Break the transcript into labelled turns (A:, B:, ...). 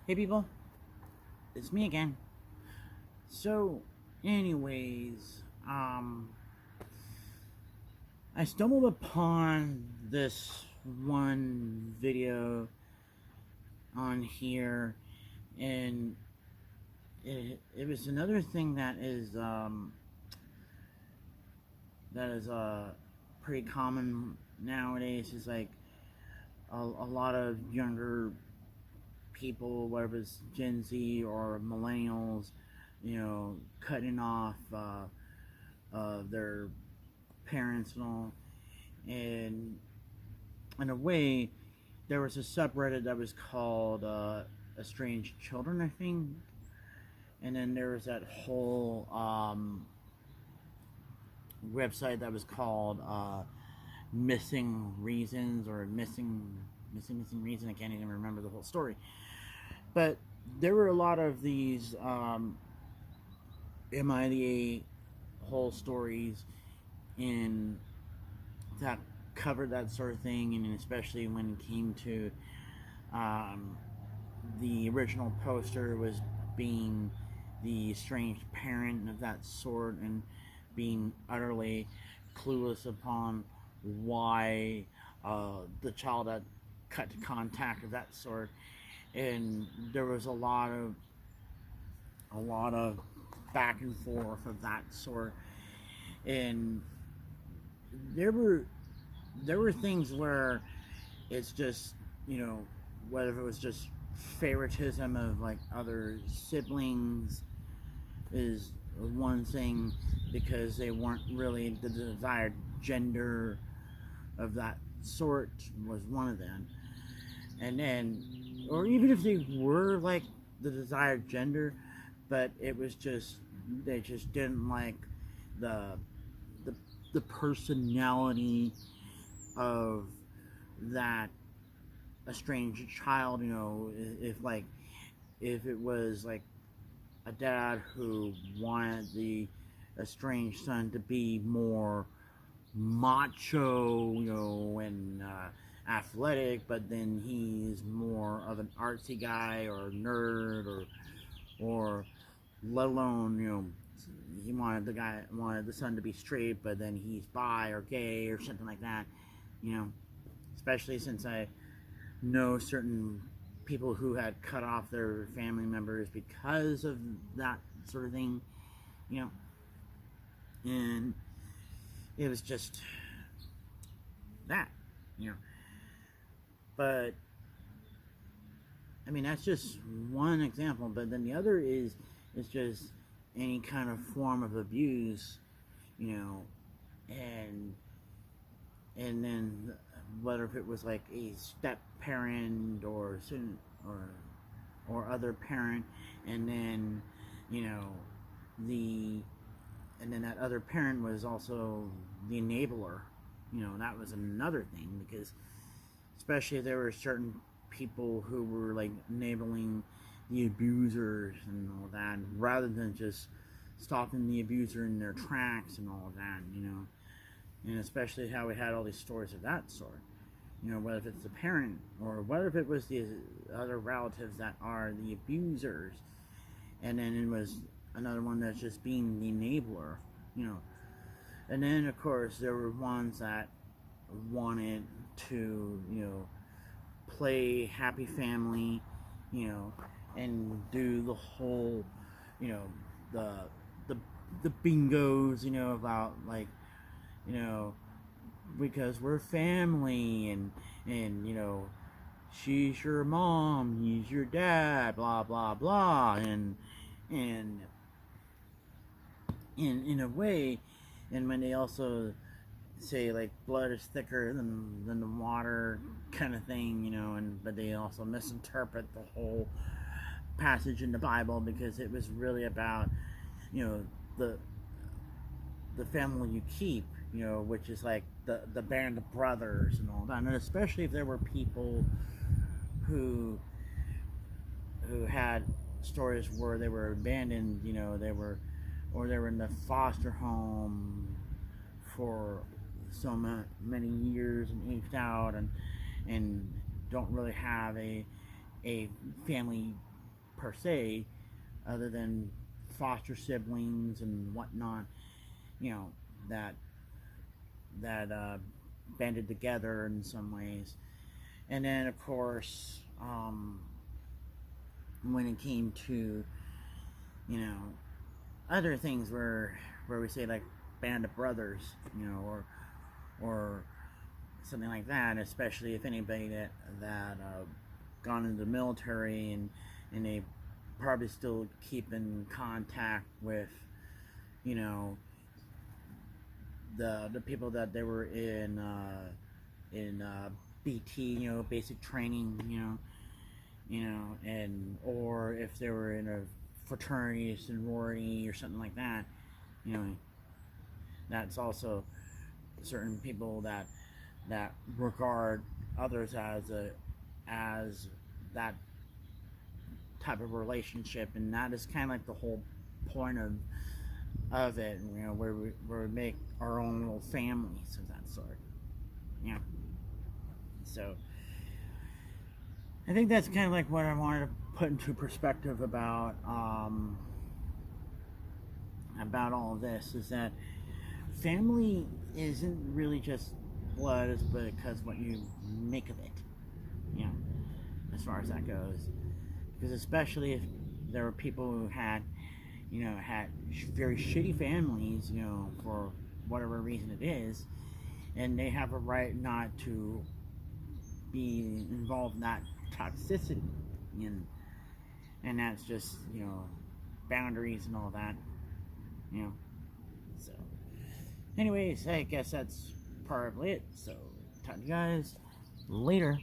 A: Hey people, it's me again. So, anyways, I stumbled upon this one video on here, and it was another thing that is pretty common nowadays. Is like a lot of younger people, whether it's Gen Z or millennials, cutting off their parents and all. And in a way, there was a subreddit that was called Estranged Children, I think. And then there was that whole website that was called Missing Reasons or Missing Reason. I can't even remember the whole story. But there were a lot of these MIDA whole stories in that covered that sort of thing, and especially when it came to the original poster was being the estranged parent of that sort and being utterly clueless upon why the child had cut contact of that sort. And there was a lot of back and forth of that sort. And there were things where it's just, whether it was just favoritism of like other siblings is one thing, because they weren't really the desired gender of that sort was one of them. And then, or even if they were like the desired gender, but it was just, they just didn't like the personality of that estranged child. If it was like a dad who wanted the estranged son to be more macho, and athletic, but then he's more of an artsy guy or nerd, or let alone, he wanted the son to be straight, but then he's bi or gay or something like that. Especially since I know certain people who had cut off their family members because of that sort of thing, and it was just that, but I mean, that's just one example. But then the other is just any kind of form of abuse, and then whether if it was like a step parent or other parent, and then and then that other parent was also the enabler. That was another thing, because especially if there were certain people who were like enabling the abusers and all that, rather than just stopping the abuser in their tracks and all of that, and especially how we had all these stories of that sort, whether if it's the parent or whether if it was the other relatives that are the abusers, and then it was another one that's just being the enabler, and then of course there were ones that wanted to, play happy family, and do the whole, the the bingos, about like, because we're family, and she's your mom, he's your dad, blah blah blah, and in a way, and when they also say like blood is thicker than the water kind of thing, and but they also misinterpret the whole passage in the Bible, because it was really about, the family you keep, which is like the band of brothers and all that. And especially if there were people who had stories where they were abandoned, they were in the foster home for so many years and aged out, and don't really have a family per se, other than foster siblings and whatnot, you know, that banded together in some ways. And then, of course, when it came to, you know, other things where we say like band of brothers, you know, or something like that, especially if anybody that gone into the military and they probably still keep in contact with, you know, the people that they were in BT, you know, basic training, you know, and or if they were in a fraternity, sorority, or something like that, you know, that's also certain people that regard others as that type of relationship, and that is kind of like the whole point of it, you know, where we make our own little families of that sort. Yeah. So I think that's kind of like what I wanted to put into perspective about all of this, is that family isn't really just blood, but because what you make of it, you know, as far as that goes. Because especially if there were people who had very shitty families, you know, for whatever reason it is, and they have a right not to be involved in that toxicity, and that's just, you know, boundaries and all that, you know. So anyways, I guess that's probably it. So talk to you guys later.